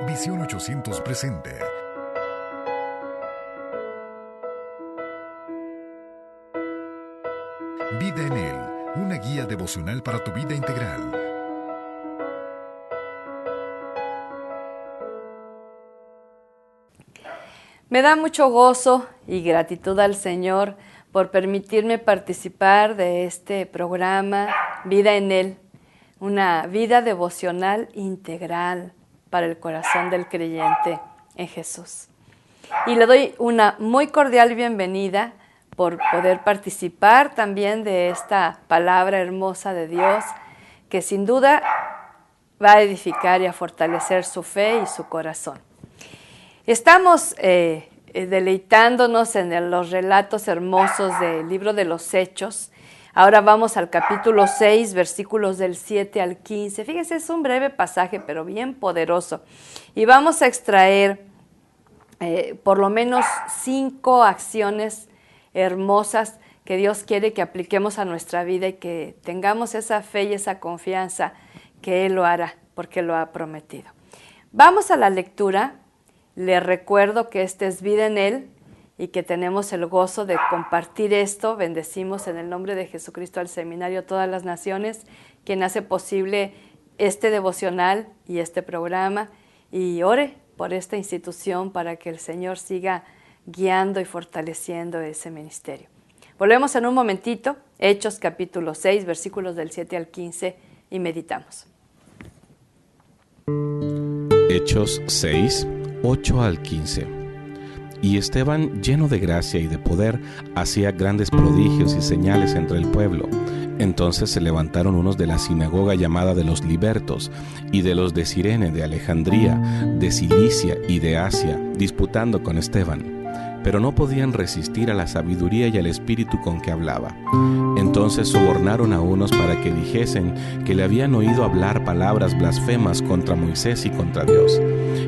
Visión 800 presenta Vida en Él, una guía devocional para tu vida integral. Me da mucho gozo y gratitud al Señor por permitirme participar de este programa Vida en Él, una vida devocional integral para el corazón del creyente en Jesús. Y le doy una muy cordial bienvenida por poder participar también de esta palabra hermosa de Dios que sin duda va a edificar y a fortalecer su fe y su corazón. Estamos deleitándonos en los relatos hermosos del libro de los Hechos. Ahora vamos al capítulo 6, versículos del 7 al 15. Fíjense, es un breve pasaje, pero bien poderoso. Y vamos a extraer por lo menos 5 acciones hermosas que Dios quiere que apliquemos a nuestra vida y que tengamos esa fe y esa confianza que Él lo hará, porque lo ha prometido. Vamos a la lectura. Les recuerdo que esta es Vida en Él y que tenemos el gozo de compartir esto. Bendecimos en el nombre de Jesucristo al Seminario Todas las Naciones, quien hace posible este devocional y este programa. Y ore por esta institución para que el Señor siga guiando y fortaleciendo ese ministerio. Volvemos en un momentito, Hechos capítulo 6, versículos del 7 al 15 y meditamos. Hechos 6, 8 al 15. Y Esteban, lleno de gracia y de poder, hacía grandes prodigios y señales entre el pueblo. Entonces se levantaron unos de la sinagoga llamada de los Libertos, y de los de Cirene, de Alejandría, de Cilicia y de Asia, disputando con Esteban. Pero no podían resistir a la sabiduría y al espíritu con que hablaba. Entonces sobornaron a unos para que dijesen que le habían oído hablar palabras blasfemas contra Moisés y contra Dios.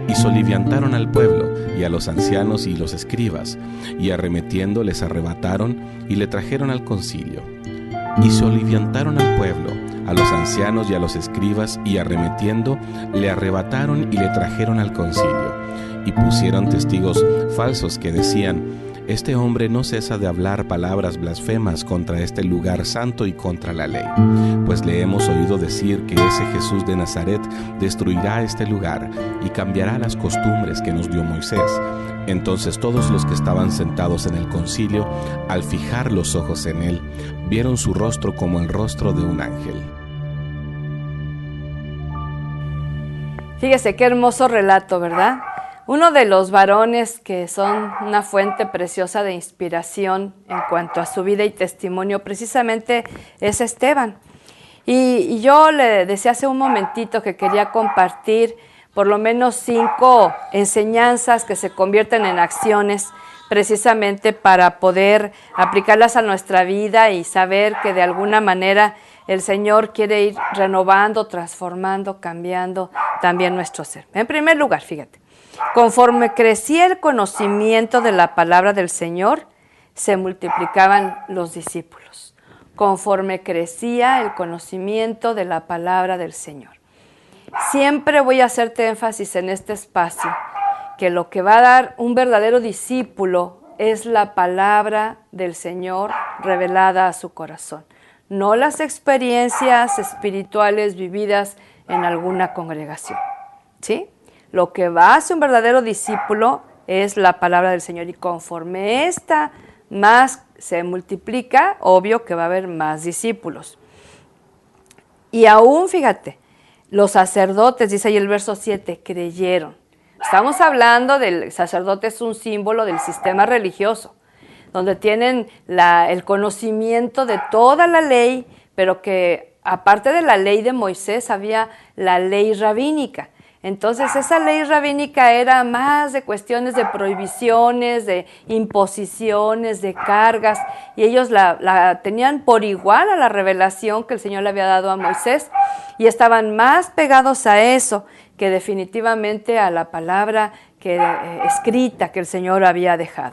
Y soliviantaron al pueblo y a los ancianos y los escribas, y arremetiendo les arrebataron y le trajeron al concilio. Y soliviantaron al pueblo, a los ancianos y a los escribas, y arremetiendo le arrebataron y le trajeron al concilio. Y pusieron testigos falsos que decían: este hombre no cesa de hablar palabras blasfemas contra este lugar santo y contra la ley. Pues le hemos oído decir que ese Jesús de Nazaret destruirá este lugar y cambiará las costumbres que nos dio Moisés. Entonces todos los que estaban sentados en el concilio, al fijar los ojos en él, vieron su rostro como el rostro de un ángel. Fíjese qué hermoso relato, ¿verdad? Uno de los varones que son una fuente preciosa de inspiración en cuanto a su vida y testimonio precisamente es Esteban. Y yo le decía hace un momentito que quería compartir por lo menos 5 enseñanzas que se convierten en acciones precisamente para poder aplicarlas a nuestra vida y saber que de alguna manera el Señor quiere ir renovando, transformando, cambiando también nuestro ser. En primer lugar, fíjate. Conforme crecía el conocimiento de la palabra del Señor, se multiplicaban los discípulos. Conforme crecía el conocimiento de la palabra del Señor. Siempre voy a hacerte énfasis en este espacio, que lo que va a dar un verdadero discípulo es la palabra del Señor revelada a su corazón, no las experiencias espirituales vividas en alguna congregación, ¿sí? Lo que va a hacer un verdadero discípulo es la palabra del Señor, y conforme esta más se multiplica, obvio que va a haber más discípulos. Y aún, fíjate, los sacerdotes, dice ahí el verso 7, creyeron. Estamos hablando del sacerdote, es un símbolo del sistema religioso, donde tienen el conocimiento de toda la ley, pero que aparte de la ley de Moisés había la ley rabínica. Entonces esa ley rabínica era más de cuestiones de prohibiciones, de imposiciones, de cargas, y ellos la tenían por igual a la revelación que el Señor le había dado a Moisés, y estaban más pegados a eso que definitivamente a la palabra escrita que el Señor había dejado.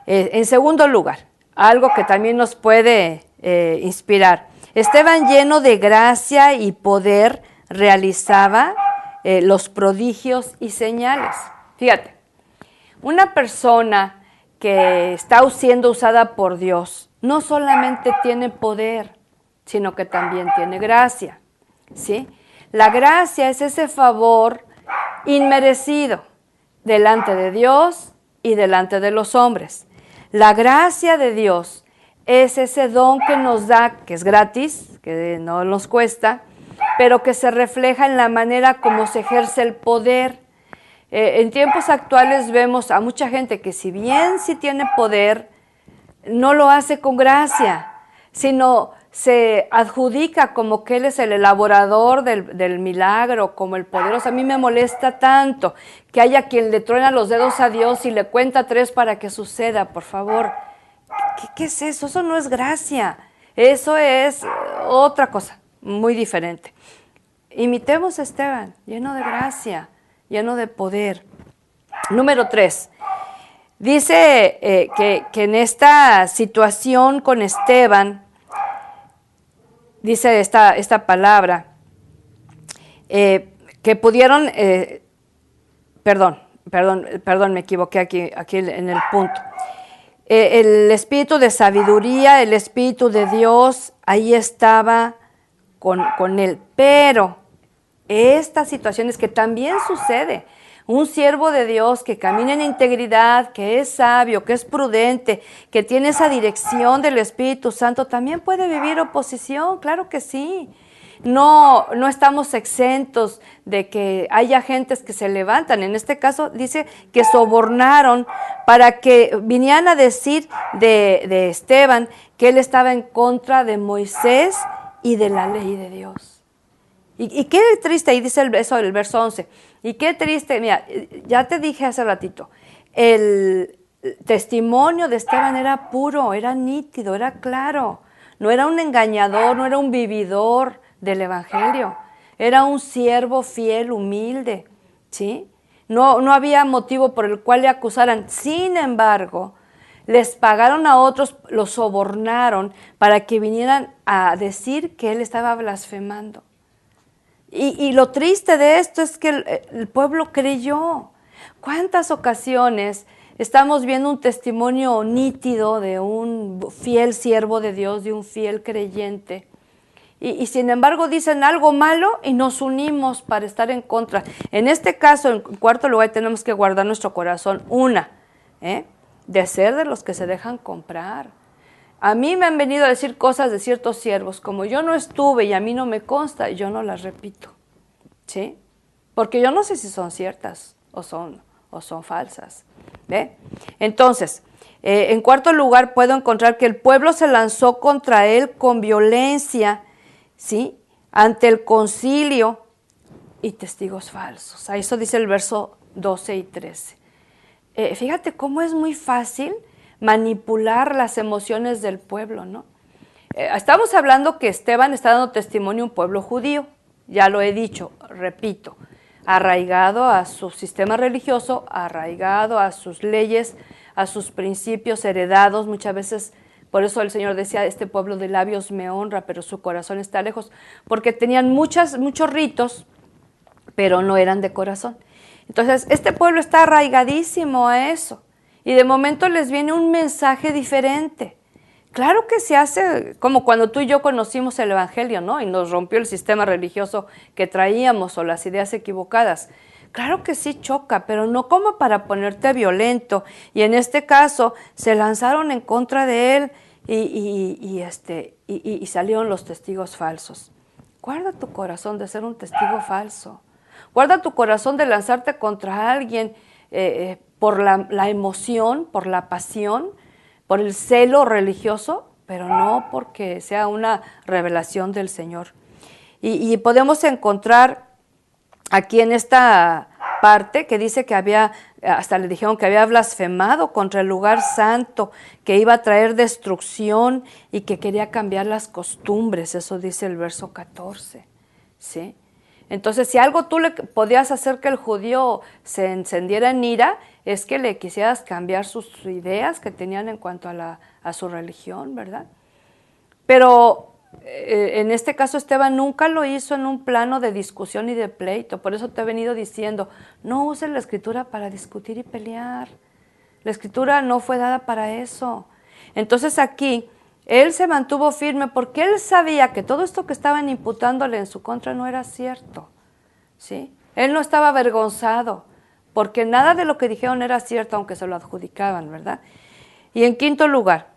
En segundo lugar, algo que también nos puede inspirar. Esteban, lleno de gracia y poder, realizaba los prodigios y señales. Fíjate, una persona que está siendo usada por Dios no solamente tiene poder, sino que también tiene gracia, ¿sí? La gracia es ese favor inmerecido delante de Dios y delante de los hombres. La gracia de Dios es ese don que nos da, que es gratis, que no nos cuesta, pero que se refleja en la manera como se ejerce el poder. En tiempos actuales vemos a mucha gente que si bien sí tiene poder, no lo hace con gracia, sino se adjudica como que él es el elaborador del milagro, como el poderoso. A mí me molesta tanto que haya quien le truena los dedos a Dios y le cuenta 3 para que suceda, por favor. ¿Qué es eso? Eso no es gracia, eso es otra cosa, muy diferente. Imitemos a Esteban, lleno de gracia, lleno de poder. Número 3. Dice que en esta situación con Esteban, dice esta palabra, que pudieron, perdón, me equivoqué aquí en el punto. El espíritu de sabiduría, el espíritu de Dios, ahí estaba con él. Pero estas situaciones que también sucede, un siervo de Dios que camina en integridad, que es sabio, que es prudente, que tiene esa dirección del Espíritu Santo, también puede vivir oposición, claro que sí. No estamos exentos de que haya gentes que se levantan. En este caso dice que sobornaron para que vinieran a decir de Esteban que él estaba en contra de Moisés y de la ley de Dios. Y qué triste, ahí dice el verso 11, y qué triste, mira, ya te dije hace ratito, el testimonio de Esteban era puro, era nítido, era claro, no era un engañador, no era un vividor del evangelio, era un siervo fiel, humilde, ¿sí? No había motivo por el cual le acusaran. Sin embargo, les pagaron a otros, los sobornaron para que vinieran a decir que él estaba blasfemando. Y lo triste de esto es que el pueblo creyó. ¿Cuántas ocasiones estamos viendo un testimonio nítido de un fiel siervo de Dios, de un fiel creyente? Y sin embargo dicen algo malo y nos unimos para estar en contra. En este caso, en cuarto lugar, tenemos que guardar nuestro corazón. De ser de los que se dejan comprar. A mí me han venido a decir cosas de ciertos siervos, como yo no estuve y a mí no me consta, yo no las repito, ¿sí? Porque yo no sé si son ciertas o son falsas, ¿ve? Entonces, en cuarto lugar, puedo encontrar que el pueblo se lanzó contra él con violencia, ¿sí? Ante el concilio y testigos falsos. A eso dice el verso 12 y 13. Fíjate cómo es muy fácil manipular las emociones del pueblo, ¿no? Estamos hablando que Esteban está dando testimonio a un pueblo judío, ya lo he dicho, repito, arraigado a su sistema religioso, arraigado a sus leyes, a sus principios heredados, muchas veces, por eso el Señor decía, este pueblo de labios me honra, pero su corazón está lejos, porque tenían muchos ritos, pero no eran de corazón. Entonces, este pueblo está arraigadísimo a eso. Y de momento les viene un mensaje diferente. Claro que se hace como cuando tú y yo conocimos el Evangelio, ¿no? Y nos rompió el sistema religioso que traíamos o las ideas equivocadas. Claro que sí choca, pero no como para ponerte violento. Y en este caso se lanzaron en contra de él y salieron los testigos falsos. Guarda tu corazón de ser un testigo falso. Guarda tu corazón de lanzarte contra alguien por la emoción, por la pasión, por el celo religioso, pero no porque sea una revelación del Señor. Y podemos encontrar aquí en esta parte que dice que hasta le dijeron que había blasfemado contra el lugar santo, que iba a traer destrucción y que quería cambiar las costumbres, eso dice el verso 14, ¿sí? Entonces, si algo tú le podías hacer que el judío se encendiera en ira, es que le quisieras cambiar sus ideas que tenían en cuanto a su religión, ¿verdad? Pero en este caso Esteban nunca lo hizo en un plano de discusión y de pleito. Por eso te he venido diciendo, no uses la Escritura para discutir y pelear. La Escritura no fue dada para eso. Entonces aquí, él se mantuvo firme porque él sabía que todo esto que estaban imputándole en su contra no era cierto, ¿sí? Él no estaba avergonzado porque nada de lo que dijeron era cierto, aunque se lo adjudicaban, ¿verdad? Y en quinto lugar,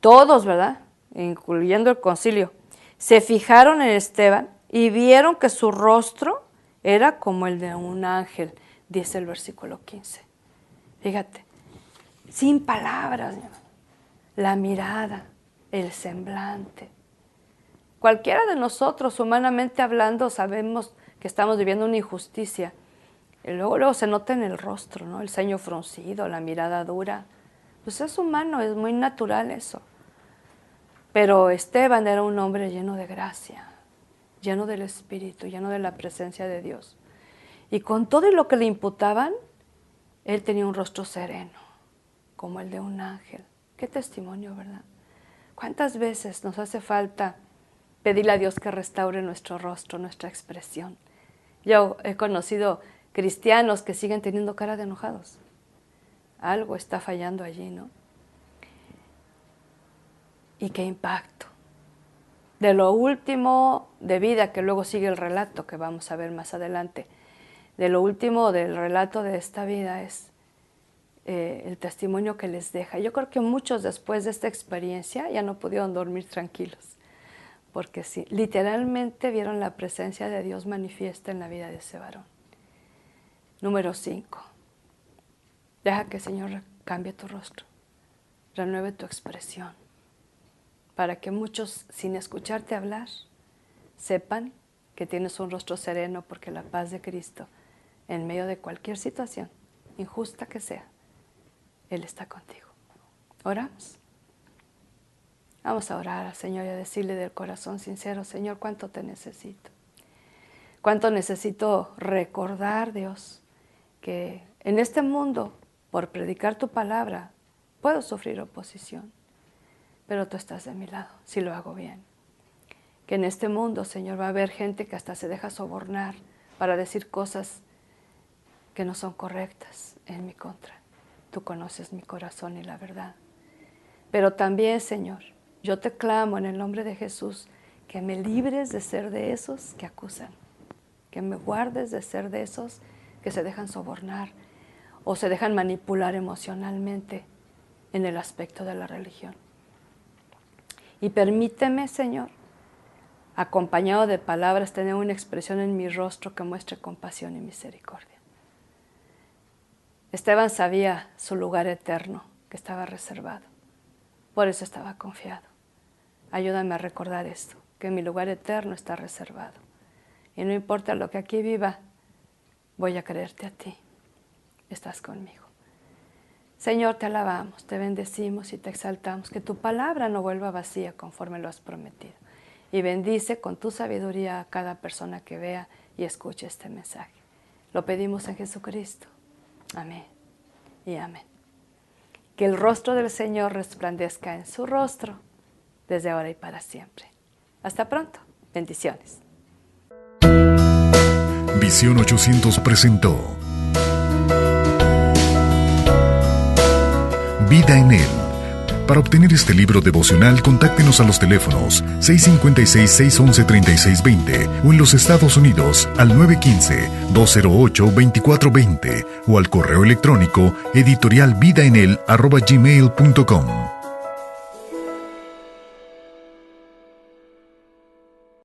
todos, ¿verdad?, incluyendo el concilio, se fijaron en Esteban y vieron que su rostro era como el de un ángel, dice el versículo 15. Fíjate, sin palabras, la mirada, el semblante. Cualquiera de nosotros, humanamente hablando, sabemos que estamos viviendo una injusticia. Y luego se nota en el rostro, ¿no? El ceño fruncido, la mirada dura. Pues es humano, es muy natural eso. Pero Esteban era un hombre lleno de gracia, lleno del Espíritu, lleno de la presencia de Dios. Y con todo lo que le imputaban, él tenía un rostro sereno, como el de un ángel. Qué testimonio, ¿verdad? ¿Cuántas veces nos hace falta pedirle a Dios que restaure nuestro rostro, nuestra expresión? Yo he conocido cristianos que siguen teniendo cara de enojados. Algo está fallando allí, ¿no? Y qué impacto. De lo último de vida, que luego sigue el relato que vamos a ver más adelante, de lo último del relato de esta vida es el testimonio que les deja. Yo creo que muchos después de esta experiencia ya no pudieron dormir tranquilos, porque sí, literalmente vieron la presencia de Dios manifiesta en la vida de ese varón. Número 5. Deja que el Señor cambie tu rostro, renueve tu expresión, para que muchos, sin escucharte hablar, sepan que tienes un rostro sereno, porque la paz de Cristo, en medio de cualquier situación, injusta que sea, Él está contigo. ¿Oramos? Vamos a orar al Señor y a decirle del corazón sincero, Señor, ¿cuánto te necesito? ¿Cuánto necesito recordar, Dios, que en este mundo, por predicar tu palabra, puedo sufrir oposición? Pero tú estás de mi lado, si lo hago bien. Que en este mundo, Señor, va a haber gente que hasta se deja sobornar para decir cosas que no son correctas en mi contra. Tú conoces mi corazón y la verdad. Pero también, Señor, yo te clamo en el nombre de Jesús que me libres de ser de esos que acusan, que me guardes de ser de esos que se dejan sobornar o se dejan manipular emocionalmente en el aspecto de la religión. Y permíteme, Señor, acompañado de palabras, tener una expresión en mi rostro que muestre compasión y misericordia. Esteban sabía su lugar eterno que estaba reservado. Por eso estaba confiado. Ayúdame a recordar esto, que mi lugar eterno está reservado. Y no importa lo que aquí viva, voy a creerte a ti. Estás conmigo. Señor, te alabamos, te bendecimos y te exaltamos. Que tu palabra no vuelva vacía conforme lo has prometido. Y bendice con tu sabiduría a cada persona que vea y escuche este mensaje. Lo pedimos en Jesucristo. Amén y amén. Que el rostro del Señor resplandezca en su rostro desde ahora y para siempre. Hasta pronto. Bendiciones. Visión 800 presentó Vida en Él. Para obtener este libro devocional, contáctenos a los teléfonos 656-611-3620 o en los Estados Unidos al 915-208-2420 o al correo electrónico editorialvidaenel@gmail.com.